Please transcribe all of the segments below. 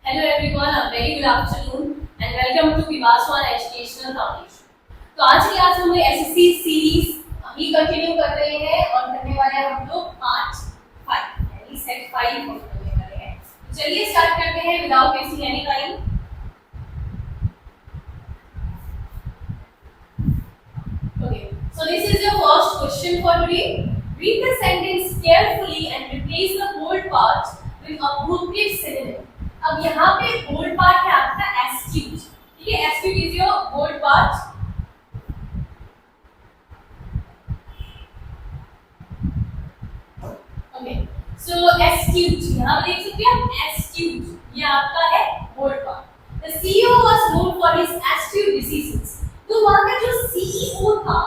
Hello everyone, a very good afternoon and welcome to Vivaswan Educational Foundation. तो आज की class में हम एसएससी सीरीज ही कंटिन्यू कर रहे हैं और करने वाले हैं हम लोग पार्ट 5 यानी सेट 5 हम करने वाले हैं। तो चलिए स्टार्ट करते हैं without wasting any time. Okay, so this is your first question for today. Read the sentence carefully and replace the bold part with appropriate synonym. अब यहाँ पे बोल्ड पार्ट है आपका एस्ट्यूट, ठीक है। Astute is your bold part. Okay, so astute यहाँ देख सकते हैं आप, एस्ट्यूट ये आपका है bold part. The CEO was known for his astute decisions. तो वहाँ का जो सीईओ था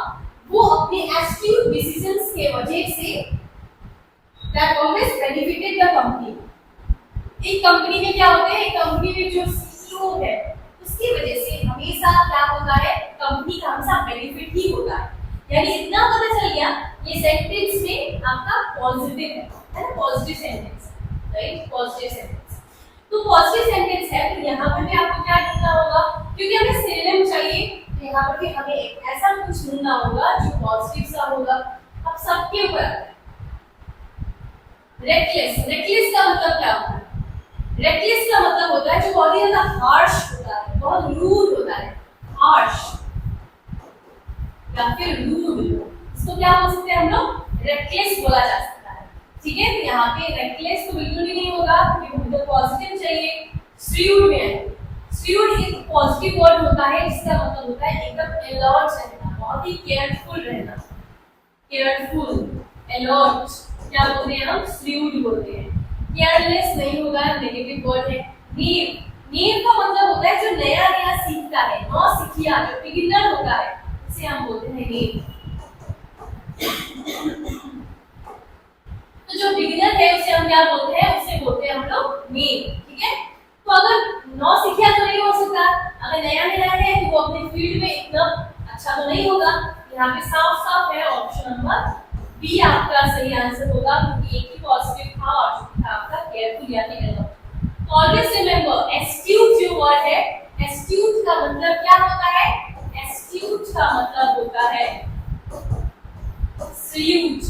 वो अपने एस्ट्यूट डिसीजंस के वजह say that always benefited the company. एक कंपनी में क्या होता है, एक कंपनी में जो सीईओ है उसकी वजह से हमेशा क्या होता है, कंपनी का हमेशा बेनिफिट ही होता है। यानी इतना पता चल गया ये सेंटेंस में आपका पॉजिटिव है ना, positive sentence, right, positive sentence. तो पॉजिटिव सेंटेंस है तो यहाँ पर भी आपको क्या लिखना होगा, क्योंकि हमें सिनोनिम चाहिए तो यहाँ पर भी हमें एक ऐसा कुछ ढूंढना होगा जो पॉजिटिव सा होगा। अब सबके ऊपर आता है रेकलेस। रेकलेस का मतलब क्या होता है? रेकलेस का मतलब होता है जो बहुत ही ज्यादा हार्श होता है, बहुत रूड होता है, हार्श या फिर रूड। इसको क्या बोल सकते हैं हम लोग, रेकलेस बोला जा सकता है, ठीक है। तो यहाँ पे रेकलेस तो बिल्कुल भी नहीं होगा क्योंकि हमें पॉजिटिव चाहिए। श्रूड में है, श्रूड एक पॉजिटिव वर्ड होता है जिसका मतलब होता है एकदम अलर्ट रहना, बहुत ही केयरफुल रहना, केयरफुल, अलर्ट क्या बोलते हैं हम, श्रूड बोलते हैं। केयरलेस नहीं होगा, नेगेटिव वर्ड है। नीव, नीव का मतलब होता है जो नया नया सीखता है, नौसिखिया, जो बिगिनर होता है उसे हम बोलते हैं नीव। तो जो बिगिनर है उसे हम क्या बोलते हैं, उसे बोलते हैं हम लोग नीव, ठीक है। तो अगर नौसिखिया तो नहीं हो सकता, अगर नया नया है तो वो अपने फील्ड में इतना अच्छा तो नहीं होगा। यहाँ पे साफ साफ है ऑप्शन नंबर बी आपका सही आंसर होगा, क्योंकि एक ही पॉजिटिव था और जो था आपका केयरफुल या फिर अलर्ट। ऑलवेज रिमेंबर एस्ट्यूट जो वर्ड है, एस्ट्यूट का मतलब क्या होता है, एस्ट्यूट का मतलब होता है श्रूड,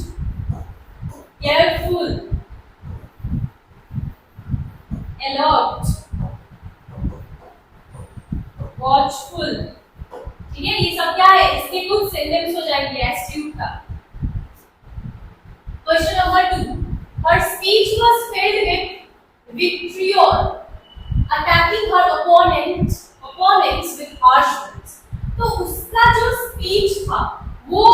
केयरफुल, अलर्ट, वॉचफुल, ठीक है। ये सब क्या है, इसके कुछ सिनोनिम्स हो जाएंगे एस्ट्यूट का। Question number 2. Her speech was filled with vitriol, attacking her opponents with harsh words. तो उसका जो स्पीच था वो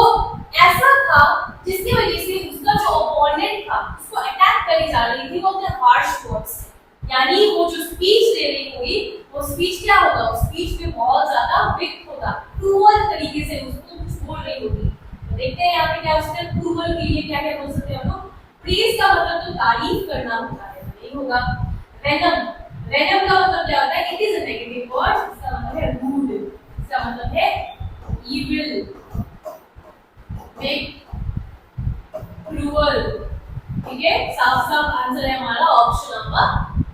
ऐसा था जिसकी वजह से उसका जो ओपोनेंट था उसको अटैक करी जा रही थी वो अपने हार्श वर्ड्स से। यानी वो जो स्पीच दे रही होगी वो स्पीच क्या होगा, उस स्पीच में बहुत ज्यादा विक होगा, क्रूअल तरीके से उसको कुछ बोल रही होगी। देखते हैं यहाँ पे क्या हो सकता है, अप्रूवल के लिए क्या क्या बोल सकते हैं हम लोग। प्रेज का मतलब तो तारीफ करना होता है, नहीं होगा। वेनम, वेनम का मतलब क्या होता है, it is a negative word, इसका मतलब है रूड, इसका मतलब है इविल, मेक, क्रूअल, ठीक है। साफ साफ आंसर है हमारा ऑप्शन नंबर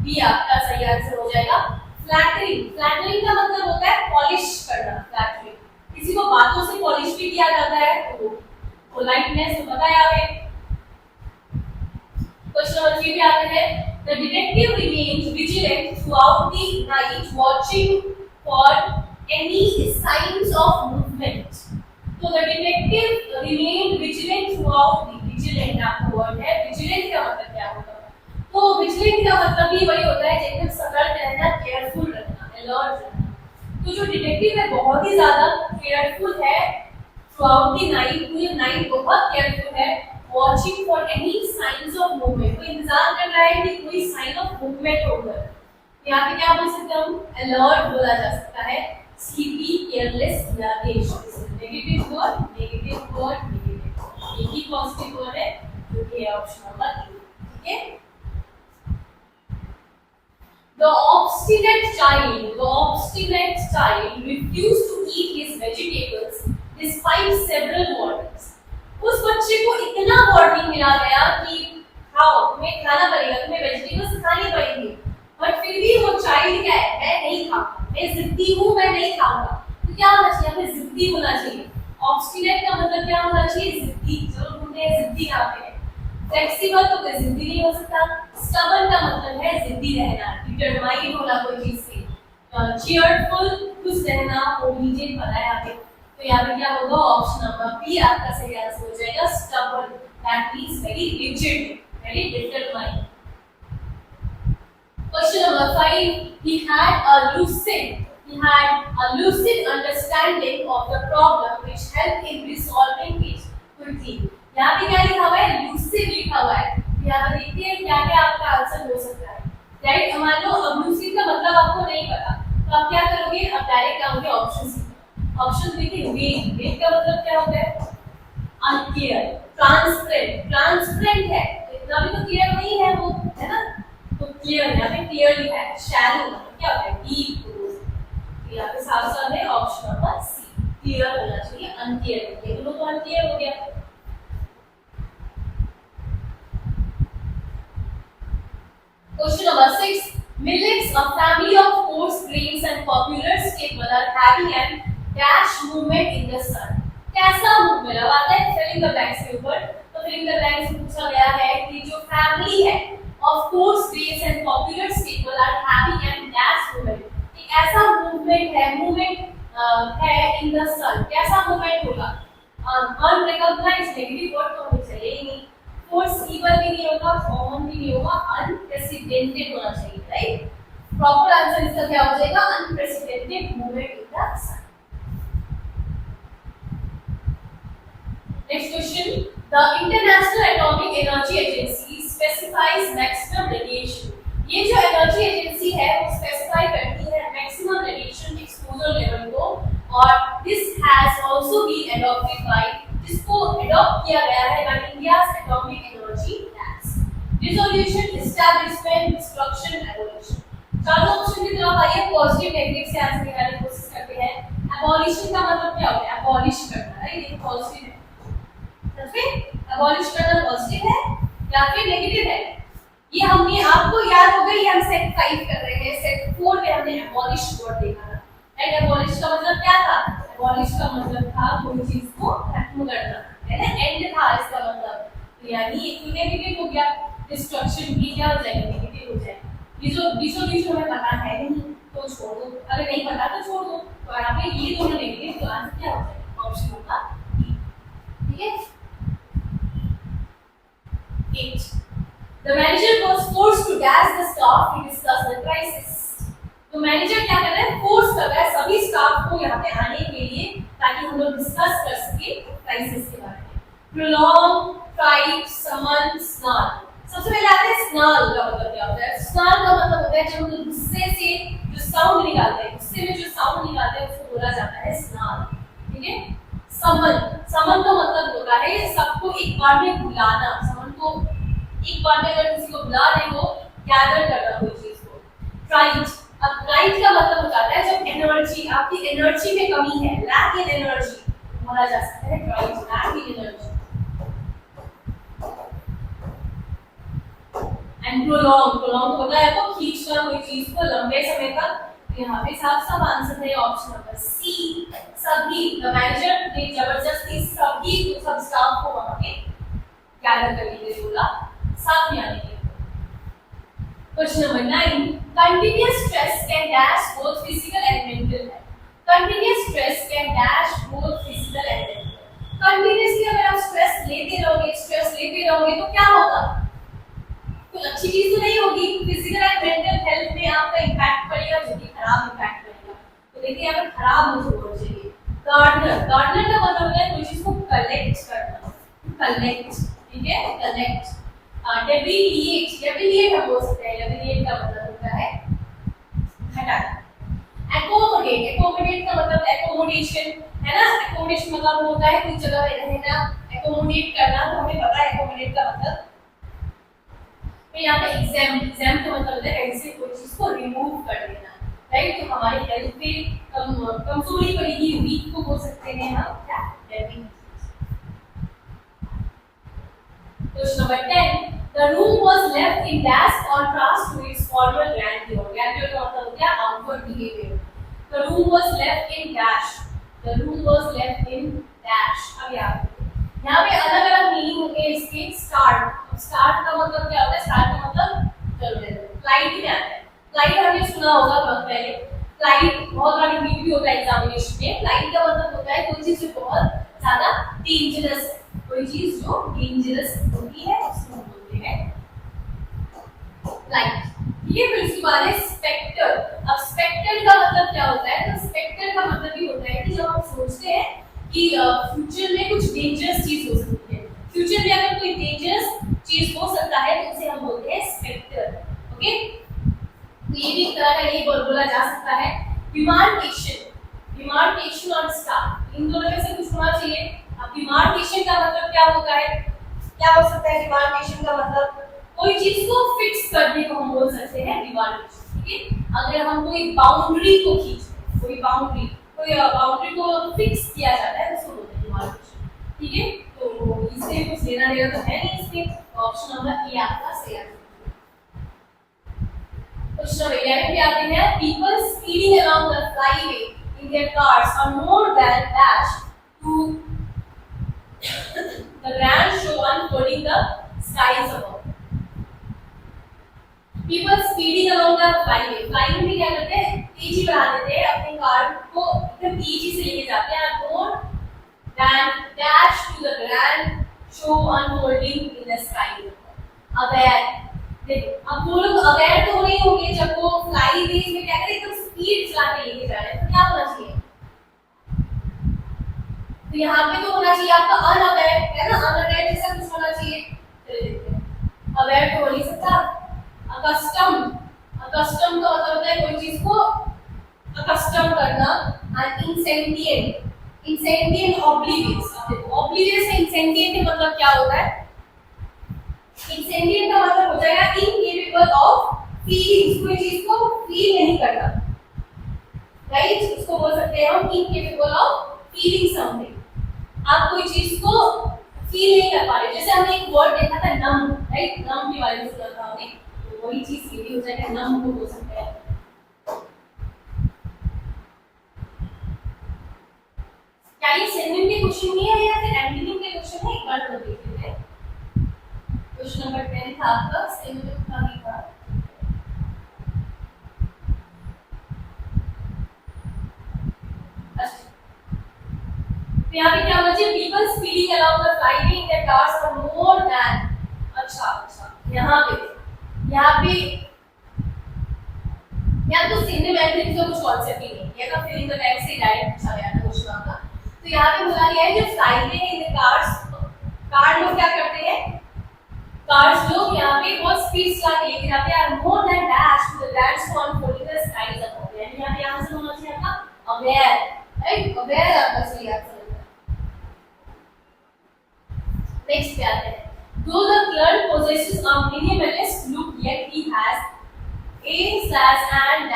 बी आपका सही आंसर हो जाएगा। फ्लैटरिंग, फ्लैटरिंग का मतलब होता है पॉलिश करना, फ्लैटरिंग किसी को बातों से पॉलिश भी किया जाता है, तो पोलाइटनेस तो पता है आपको। क्वेश्चन नंबर 3 पे आते हैं। The detective remained vigilant throughout the night watching for any signs of movement. तो the detective remained vigilant throughout the, vigilant आपका वर्ड है, विजिलेंट का मतलब क्या होता है, तो विजिलेंट का मतलब भी वही होता है एकदम सतर्क रहना, केयरफुल रहना, अलर्ट रहना। तो जो डिटेक्टिव है बहुत ही ज्यादा केयरफुल है थ्रूआउट द नाइट, पूरी नाइट बहुत केयरफुल है, watching for any signs of movement, वो इंतजार कर रहा है कि कोई साइन ऑफ मूवमेंट होगा। यहाँ पे क्या बोल सकते हैं हम, अलर्ट बोला जा सकता है, स्लीपी, केयरलेस या देशलेस। Negative word, negative word, negative, एक ही पॉजिटिव वर्ड है जो कि है ऑप्शन नंबर ए, ठीक है। The obstinate child refused to eat his vegetables despite several warnings. उस बच्चे को इतना वार्निंग मिला गया कि खाओ, तुम्हें खाना पड़ेगा, तुम्हें वेजिटेबल्स खानी पड़ेंगी, बट फिर भी वो चाइल्ड क्या है, मैं नहीं खाऊंगा, मैं जिद्दी हूँ, मैं नहीं खाऊंगा। तो क्या होना चाहिए, हमें जिद्दी होना चाहिए। ऑब्स्टिनेट का मतलब क्या होना चाहिए, जिद्दी। चलो ढूंढते हैं जिद्दी कहाँ पे है। फ्लेक्सिबल तो कोई जिद्दी नहीं हो सकता। स्टबर्न का मतलब है जिद्दी रहना, डिटरमाइंड होना कोई चीज से। चीयरफुल खुश रहना, ओबीडिएंट पता है आपको। तो यहाँ पे क्या होगा, ऑप्शन नंबर बी आपका सही आंसर हो जाएगा, stubborn. That means very rigid, very determined. Question number 5. He had a lucid understanding of the problem which helped in resolving it quickly. यहाँ पे क्या लिखा हुआ है, lucid लिखा हुआ है। यहाँ पे देखते हैं क्या क्या आपका आंसर हो सकता है। राइट, मान लो अब lucid का मतलब आपको नहीं पता, तो आप क्या करोगे, अब डायरेक्ट आओगे ऑप्शन सी। ऑप्शन देखिए, वेग का मतलब क्या होता है, अनक्लियर। ट्रांसपेरेंट है, इतना भी तो क्लियर नहीं है वो, है ना। तो क्लियर, यहाँ पे क्लियर लिखा है। शैलो क्या होता है, डीप। यहाँ पे साफ साफ है ऑप्शन नंबर सी, क्लियर होना चाहिए, अनक्लियर नहीं है। दोनों तो अनक्लियर हो गया। Question number 6. Millets, a family of coarse grains and popular staple, are having an dash movement in the sun. कैसा मूवमेंट, अब आता है फिलिंग द ब्लैंक्स के ऊपर। तो फिलिंग द ब्लैंक्स में पूछा गया है कि जो फैमिली है of coarse grains and popular staple are having an dash movement. एक ऐसा मूवमेंट है, है in the sun. कैसा मूवमेंट होगा, unrecognized, नेगेटिव वर्ड तो हमें चाहिए ही नहीं। फोर्सिबल भी नहीं होगा, कॉमन भी नहीं होगा, अनप्रेसिडेंटेड होना चाहिए। राइट, प्रॉपर आंसर इसका क्या हो जाएगा, unprecedented movement in the sun. Next question. The international atomic energy agency specifies maximum radiation. ये जो एनर्जी एजेंसी है वो स्पेसिफाई करती है मैक्सिमम रेडिएशन एक्सपोजर लेवल को, और this has also been adopted by, जिसको एडॉप्ट किया गया है by India's atomic energy labs. Resolution, establishment, destruction, evolution. चारों ऑप्शन की तरफ आइए, पॉजिटिव नेगेटिव से आंसर निकालने की कोशिश करते हैं। एबॉलिशन का मतलब क्या होता है, एबॉलिश करना, राइट, ये पॉजिटिव है। अबॉलिश करना पॉजिटिव है या फिर नेगेटिव है, ये हमने, आपको याद होगा, ये हम सेट 5 कर रहे हैं। सेट 4 में हमने अबॉलिश वर्ड देखा था। राइट, अबॉलिश का मतलब क्या था, अबॉलिश का मतलब था कोई चीज को खत्म करना, है ना, एंड था इसका मतलब। तो यानी ये तो नेगेटिव हो गया। डिस्ट्रक्शन भी क्या हो जाएगा, नेगेटिव हो जाएगा। डिसोल्यूशन हमें पता है नहीं तो छोड़ दो, अगर नहीं पता तो छोड़ दो। तो यहाँ पे ये दोनों नेगेटिव, तो आंसर क्या हो जाएगा, ऑप्शन होगा बी। ठीक है। 8. The manager was forced to dash the staff to discuss the crisis. तो मैनेजर क्या कर रहा है, फोर्स कर रहा है सभी स्टाफ को यहाँ पे आने के लिए, ताकि हम लोग डिस्कस कर सके क्राइसिस के बारे में। Prolong, fight, summon, snarl. सबसे पहले आता है snarl का मतलब क्या होता है। snarl का मतलब होता है जब हम लोग गुस्से से जो साउंड निकालते हैं, गुस्से में जो साउंड निकालते हैं उसको बोला जाता है snarl। ठीक है। समन का मतलब होता है सबको एक बार में बुलाना। समन को एक बार में अगर किसी को बुला रहे हो, गैदर करना कोई चीज को। ट्राइट, अब ट्राइट का मतलब होता है जब एनर्जी, आपकी एनर्जी में कमी है, लैक इन एनर्जी बोला जा सकता है trite, lack in energy. And prolong होता है आपको खींचना कोई चीज को लंबे समय तक। यहाँ पे साफ आंसर है ऑप्शन नंबर सी, सभी। द मैनेजर ने जबरदस्ती सभी को, सब स्टाफ को वहां पे गैदर करने के लिए बोला, साथ में आने के लिए। Question number 9. Continuous stress can dash both physical and mental health. Continuous stress can dash both physical and mental. Continuously अगर आप स्ट्रेस लेते रहोगे तो क्या होगा, तो अच्छी चीज तो नहीं होगी। फिजिकल एंड मेंटल हेल्थ में आपका इंपैक्ट पड़ेगा, जो कि खराब इंपैक्ट पड़ेगा। तो देखिए यहाँ पर खराब मुझे होना चाहिए। गार्डनर का मतलब होता है कोई चीज को कलेक्ट करना, कलेक्ट। ठीक है, कलेक्ट। डेविलिएट हम बोल सकते हैं। डेविलिएट का मतलब होता है हटाना। एकोमोडेट का मतलब एकोमोडेशन, है ना। एकोमोडेशन मतलब होता है कुछ जगह रहना, एकोमोडेट करना। तो हमें पता है एकोमोडेट का मतलब। फिर यहाँ पे एग्जाम का मतलब होता है कहीं से कोई चीज को रिमूव कर देना, राइट। तो हमारी हेल्थ पे कमजोरी पड़ेगी, वीक को बोल सकते हैं हम क्या, question number 10. The room was left in dash contrast to its former grandeur. Grandeur का मतलब हो गया outward behavior. The room was left in dash. The room was left in dash. अब यहाँ पे अलग अलग मीनिंग होंगे इसके. स्टार्ट. स्टार्ट का मतलब क्या होता है? स्टार्ट का मतलब चल रहे हैं. फ्लाइट में आता है. फ्लाइट हमने सुना होगा बहुत पहले. फ्लाइट बहुत बार रिपीट भी होता है एग्जामिनेशन में. फ्लाइट का मतलब होता है कोई चीज जो बहुत ज्यादा डेंजरस है. कोई चीज जो डेंजरस होती है उसको हम बोलते हैं फ्लाइट. ये फिर उसके बाद है स्पेक्टर. अब स्पेक्टर का मतलब क्या होता है? तो स्पेक्टर का मतलब ये होता है कि जब हम सोचते हैं कि फ्यूचर में कुछ डेंजरस चीज हो सकती है, फ्यूचर में अगर कोई डेंजरस चीज हो सकता है तो उसे हम बोलते हैं स्पेक्टर. ओके, तो ये भी एक तरह का ये बोला जा सकता है. डिमार्केशन. डिमार्केशन और स्टार, इन दोनों में से कुछ होना चाहिए. अब डिमार्केशन का मतलब क्या होता है? क्या हो सकता है डिमार्केशन का मतलब? कोई चीज को फिक्स करने को हम बोल सकते हैं डिमार्केशन. ठीक है, अगर हम कोई बाउंड्री को खींचते, कोई बाउंड्री को फिक्स किया जाता है उसको बोलते हैं डिमार्केशन. ठीक है, तो इससे कुछ लेना देना तो है नहीं इसमें. ऑप्शन नंबर ए आपका सही आंसर. क्वेश्चन नंबर 11 पे आते हैं. People speeding along the flyway in their cars are more than dash to the grand show unfolding the skies above. People speeding along the flyway. Flyway में क्या करते हैं? तेजी बढ़ा देते हैं, अपने कार को एकदम तेजी से लेके जाते हैं. More than dash to the grand show unfolding in the skies above. Aware. देखो, अब वो लोग अवेयर तो नहीं होंगे जब वो फ्लाई वेज में क्या करें, एकदम स्पीड चला के लेके जा रहे हैं. तो क्या होना चाहिए? तो यहाँ पे तो होना चाहिए आपका अनअवेयर, है ना? अनअवेयर जैसा कुछ होना चाहिए. चलिए देखते हैं. अवेयर तो हो नहीं सकता. अकस्टम. अकस्टम का मतलब होता है कोई चीज को अकस्टम करना. एंड इंसेंटिएंट. इंसेंटिएंट ऑब्लिवियस. देखो, ऑब्लिवियस से इंसेंटिएंट का मतलब क्या होता है? इंसेंटिएंट का मतलब हो जाएगा इनकेपेबल ऑफ फीलिंग्स. कोई चीज को फील नहीं करता. राइट, इसको बोल सकते हैं हम इनकेपेबल ऑफ फीलिंग समथिंग. आप कोई चीज को फील नहीं कर पा रहे. जैसे हमने एक वर्ड देखा था नम. राइट, नम के बारे में सुना था हमने. तो वही चीज ये भी हो जाएगा. नम को बोल सकते हैं. क्या ये सिनोनिम के क्वेश्चन नहीं है या फिर एंटोनिम के क्वेश्चन है? एक बार तो देख लेते हैं. क्वेश्चन नंबर 10 था आपका सिनोनिम का ही था. अच्छा, तो यहाँ पे क्या होना चाहिए? People speeding along the flyway in their cars for more than. अच्छा, यहाँ पे तो सिनोनिम एंटोनिम का कुछ कॉन्सेप्ट ही नहीं है. का फिलिंग द टाइप से डायरेक्ट पूछा गया था क्वेश्चन आपका. तो यहाँ पे बोला गया है जो flyway in the cars, car लोग क्या करते हैं? कार्स लोग यहाँ पे बहुत स्पीड चला के लेके जाते हैं. More than dash to the grand unfolding the skies above. यानी यहाँ पे आंसर होना चाहिए आपका अवेयर. राइट, अवेयर आपका सही आंसर है. नेक्स्ट पे आते हैं. Though the clerk possesses a minimalist look, yet he has a/and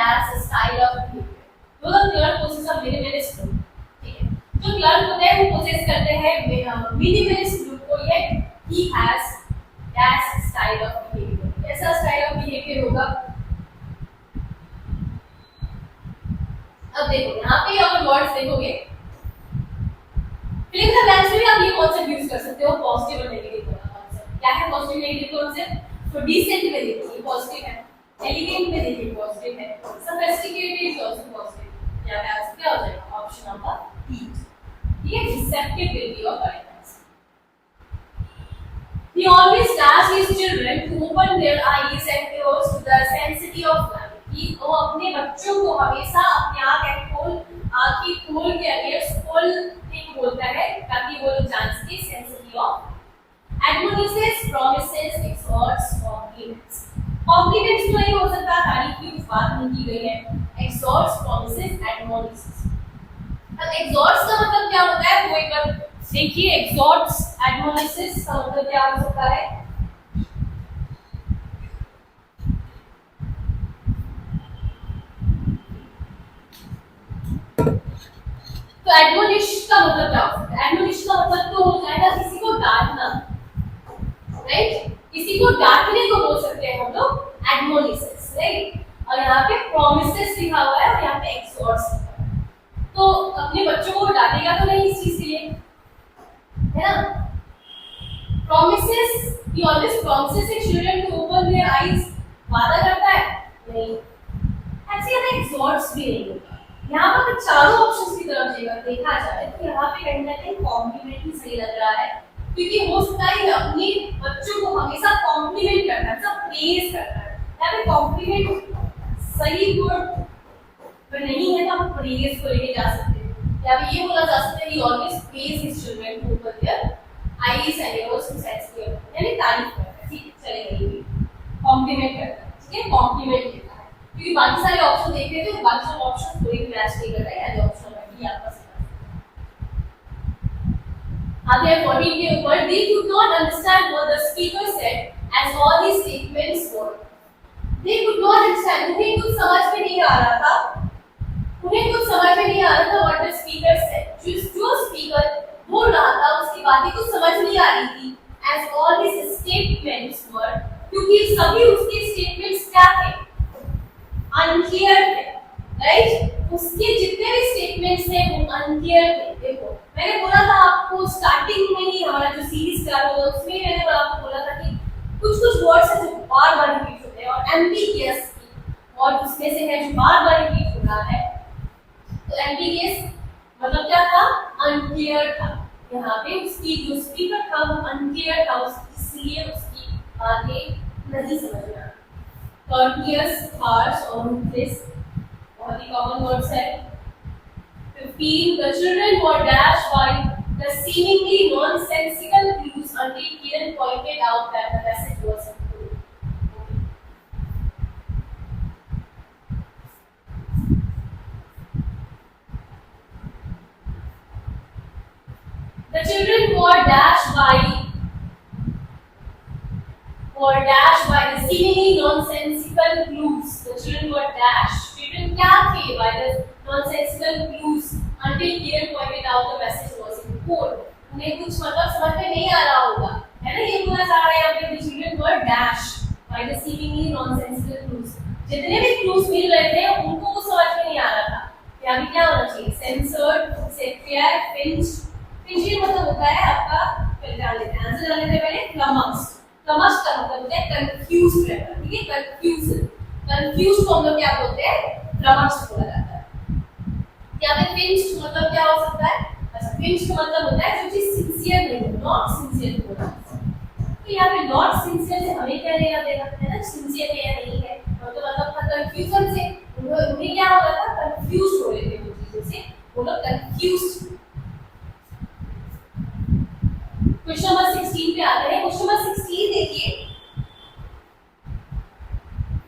style of behavior. Though the clerk possesses a minimalist look, ठीक है. जो क्लर्क होते हैं वो पोजेस करते हैं मिनिमलिस्ट लुक को, yet he has dash style of behavior. ऐसा स्टाइल ऑफ बिहेवियर होगा. अब देखो यहाँ पे अगर वर्ड्स देखोगे, फिलिंग द ब्लैंक्स में आप ये कॉन्सेप्ट यूज कर सकते हो. पॉजिटिव और नेगेटिव वाला कॉन्सेप्ट. क्या है पॉजिटिव नेगेटिव कॉन्सेप्ट? तो डिसेंट में देखिए पॉजिटिव है, एलिगेंट में देखिए पॉजिटिव है, सोफिस्टिकेटेड इज आल्सो पॉजिटिव. यहाँ पे आंसर क्या हो जाएगा? Option number B. ये deceptive will be your correct. He always asks his children to open their eyes and ears to the sanctity of life. वो अपने बच्चों को हमेशा अपनी आँखें खोल के ears खोलने को बोलता है ताकि वो लोग जान सके sanctity of. Admonishes, promises, exhorts, compliments. Compliments तो नहीं हो सकता, तारीफ की बात नहीं की गई है. Exhorts, promises, admonishes. अब exhorts का मतलब क्या होता है? वो एक बार देखिए. exhorts, admonishes का मतलब क्या हो सकता है? तो admonish का मतलब क्या हो सकता है? admonish का मतलब तो हो जाएगा किसी को डांटना. राइट, किसी को डांटने को बोल सकते हैं हम लोग एडमोनिशंस, राइट। और यहाँ पे प्रोमिसेस लिखा हुआ है और यहाँ पे एक्सहॉर्ट्स लिखा हुआ है। तो अपने बच्चों को डांटेगा तो नहीं इस चीज के लिए, है ना। Promises, he always promises his children to open their eyes. वादा करता है नहीं, ऐसे यहाँ exhorts भी नहीं होता। यहाँ पर चारों ऑप्शंस की तरफ देखा जाए तो यहाँ पे कहीं ना कहीं कॉम्प्लीमेंट ही सही लग रहा है, क्योंकि हो सकता है अपने बच्चों को हमेशा कॉम्प्लीमेंट करना है, सब प्रेज करना है। यहाँ पे कॉम्प्लीमेंट सही वर्ड पर नहीं है तो हम प्रेज को लेके जा सकते हैं, या फिर ये बोला जा सकता है he always praise his children to open their eyes and ears to sense their, यानी तारीफ करता है, ठीक है, चलेगा ये कॉम्प्लीमेंट करता है, ठीक है, कॉम्प्लीमेंट देता है, क्योंकि बाकी सारे ऑप्शन देख रहे थे तो बाकी सारे ऑप्शन कोई भी मैच नहीं कर रहा है, ऐसे ऑप्शन में भी आपका आगे 14 के ऊपर they could not understand what the speaker said as all these statements were, they could not understand, उन्हें कुछ समझ में नहीं आ रहा था, उन्हें कुछ समझ में नहीं आ रहा था what the speaker said, जो स्पीकर बोल रहा था उसकी बातें कुछ समझ नहीं आ रही थी, as all these statements were, क्योंकि सभी उसके स्टेटमेंट्स क्या थे, अनक्लियर थे, राइट। उसके जितने भी स्टेटमेंट्स थे वो अनक्लियर थे। देखो मैंने बोला था आपको स्टार्टिंग में ही हमारा जो सीरीज स्टार्ट हुआ उसमें मैंने आपको बोला था कि कुछ कुछ वर्ड्स हैं जो बार बार रिपीट होते हैं और एम्बिगियस और उसमें से है जो बार बार रिपीट हो रहा है, तो एम्बिगियस मतलब क्या था, अनक्लियर था। यहाँ पे उसकी जो स्पीकर था वो अनक्लियर था, इसलिए उसकी बातें नहीं समझ में आ रही। कॉन्टियस, हार्श और रूथलेस बहुत ही कॉमन वर्ड्स है। 15 The children were dashed by the seemingly nonsensical clues until Kiran pointed out that the message was true. The children were dashed by the seemingly nonsensical clues. The children were dashed. Children क्या थे by the nonsensical clues until Kiran pointed out the message was in code. उन्हें कुछ मतलब समझ में नहीं आ रहा होगा, है ना। ये पूरा सारा यहाँ पे the children were dashed by the seemingly nonsensical clues. जितने भी clues मिल रहे थे उनको कुछ समझ में नहीं आ रहा था। यहाँ भी क्या होना चाहिए, censored, sapphire, pinched. पिंचिंग मतलब होता है आपका, पहले जान लेते हैं, आंसर जान लेते हैं पहले, फ्लमक्स्ड। फ्लमक्स्ड का मतलब होता है कंफ्यूज्ड रहना, ठीक है, कंफ्यूज्ड को हम लोग क्या बोलते हैं, फ्लमक्स्ड बोला जाता है। यहाँ पे पिंच्ड मतलब क्या हो सकता है, अच्छा पिंच्ड का मतलब होता है जो चीज सिंसियर नहीं है, नॉट सिंसियर बोला जाता है। तो यहाँ पे नॉट सिंसियर से हमें क्या लेना देना है ना, सिंसियर है या नहीं है, तो मतलब था कंफ्यूजन से, उन्हें क्या हो रहा था, कंफ्यूज हो रहे थे वो चीजों से, वो लोग कंफ्यूज्ड। क्वेश्चन नंबर 16 पे आते हैं। क्वेश्चन नंबर 16 देखिए,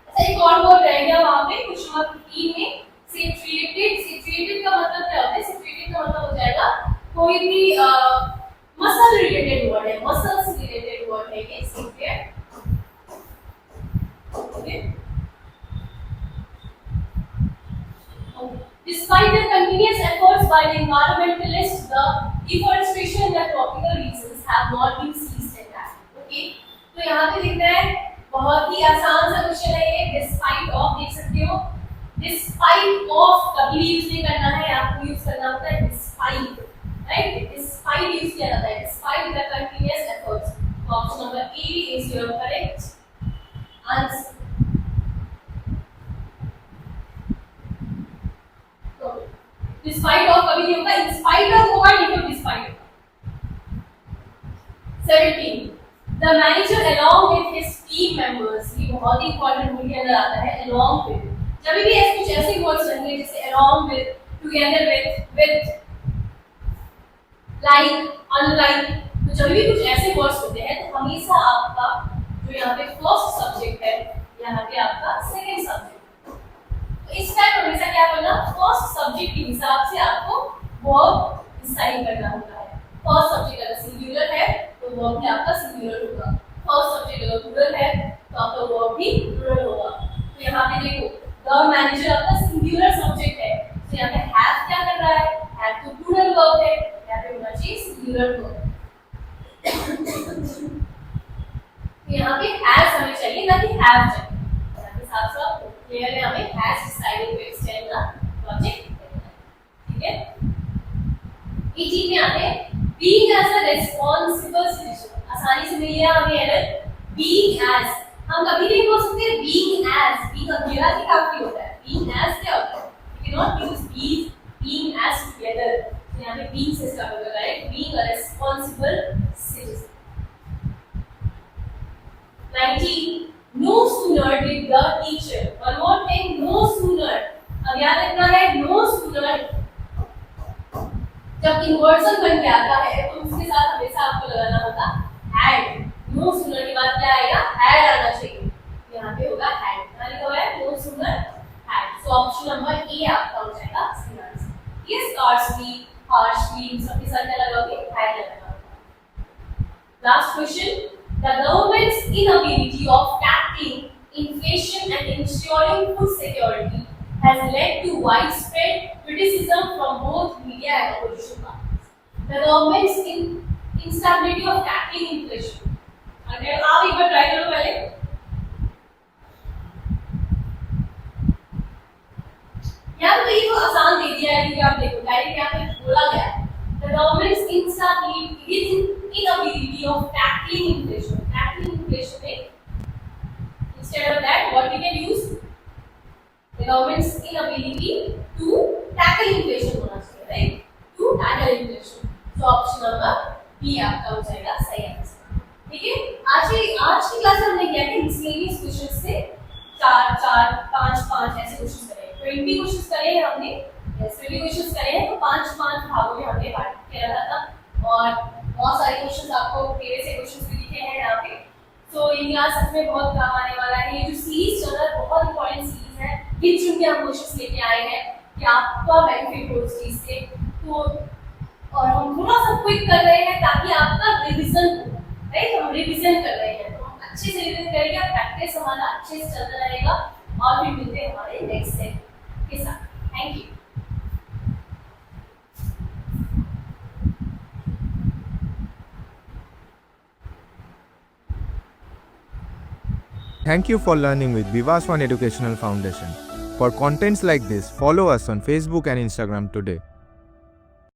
अच्छा एक और वर्ड रह गया वहां पे क्वेश्चन नंबर 15 में, सिचुएटेड। सिचुएटेड का मतलब क्या होता है, सिचुएटेड का मतलब हो जाएगा कोई भी मसल रिलेटेड वर्ड है, मसल्स रिलेटेड वर्ड है ये situate, okay. Despite the continuous efforts by the environmentalists, the deforestation and the tropical regions have not been ceased entirely. Okay, तो यहाँ पे दिखना है, बहुत ही आसान सा क्वेश्चन है ये। Despite of देख सकते हो, despite of कभी भी यूज नहीं करना है, आपको यूज करना होता है despite, right? Despite यूज किया जाता है, despite the continuous efforts. Option number A is your correct answer. Despite of कभी नहीं होगा, इंस्पाइट ऑफ होगा, नहीं तो डिस्पाइट होगा। 17 the manager along with his team members, ये बहुत ही इंपॉर्टेंट रूल के अंदर आता है, अलोंग विद। जब भी ऐसे कुछ ऐसे वर्ड्स रहेंगे जैसे along with, together with, like, unlike, तो जब भी कुछ ऐसे वर्ड्स होते हैं तो हमेशा आपका जो यहाँ पे फर्स्ट सब्जेक्ट है, यहाँ पे आपका सेकंड सब्जेक्ट। इस टाइम हमेशा क्या करना, फर्स्ट सब्जेक्ट के हिसाब से आपको वर्ब डिसाइड करना होता है। फर्स्ट सब्जेक्ट अगर सिंगुलर है तो वर्ब भी आपका सिंगुलर होगा, फर्स्ट सब्जेक्ट अगर प्लूरल है तो आपका वर्ब भी प्लूरल होगा। तो यहाँ पे देखो द मैनेजर आपका सिंगुलर सब्जेक्ट है, तो यहाँ पे हैव क्या कर रहा है, हैव तो प्लूरल वर्ब है, यहाँ पे होना चाहिए सिंगुलर वर्ब। यहाँ पे हैज हमें चाहिए ना कि हैव चाहिए। यहाँ पे साफ साफ क्लियर है, हमें has decided to extend the project. ठीक है, 18 में आते हैं being as a responsible citizen. आसानी से मिल गया हमें एरर बीइंग एज। हम कभी नहीं बोल सकते बीइंग एज, बीइंग अकेला ही काफी होता है। बीइंग एज क्या होता है? You can not use being as together. तो यहाँ पे बीइंग से स्टार्ट होगा, right? Being a responsible citizen. 19 no sooner did the teacher, one more thing, no sooner, अब याद रखना है no sooner जब इन्वर्जन बन के आता है तो उसके साथ हमेशा आपको लगाना होगा had। no sooner के बाद क्या आएगा? had आना चाहिए। यहाँ पे होगा had, यहाँ लिखा हुआ है no sooner had। so option number A आपका हो जाएगा सही आंसर। ये scarcely, harshly इन सब के साथ क्या लगाओगे? had लगाना होगा। Last question, the government's inability of tackling inflation and ensuring food security has led to widespread criticism from both media and opposition parties. The government's instability of tackling inflation. अगर आप एक बार ट्राई करो पहले। यहाँ पे ये तो आसान दे दिया है कि आप देखो डायरेक्ट यहाँ पे बोला गया है the government's inability of tackling inflation. Tackling inflation में instead of that what we can use? The government's inability to tackle inflation होना चाहिए, right? To tackle inflation. So option number B आपका हो जाएगा सही आंसर। ठीक है, आज की क्लास में हमने क्या किया? मिसलेनियस क्वेश्चंस से 4 4 5 5 ऐसे क्वेश्चंस करे, 20 क्वेश्चंस करे हैं हमने। यस, 20 क्वेश्चंस करे हैं तो 5 5 भागों में हमने बांट के रखा था और बहुत सारे क्वेश्चंस आपको प्रीवियस से क्वेश्चंस भी लिखे हैं यहाँ पे। तो ये क्लास सच में बहुत काम आने वाला है। ये जो सीरीज चल रहा है बहुत इंपॉर्टेंट सीरीज है। ये चुन के हम क्वेश्चंस लेके आए हैं कि आपका बेनिफिट हो इस चीज से। तो और हम थोड़ा सा क्विक कर रहे हैं ताकि आपका रिवीजन हो, राइट? हम रिवीजन कर रहे हैं तो हम अच्छे से रिवीजन करेंगे, प्रैक्टिस हमारा अच्छे से चलता रहेगा और फिर मिलते हैं हमारे नेक्स्ट सेट के साथ। Thank you. Thank you for learning with Vivas One Educational Foundation. For contents like this, follow us on Facebook and Instagram today.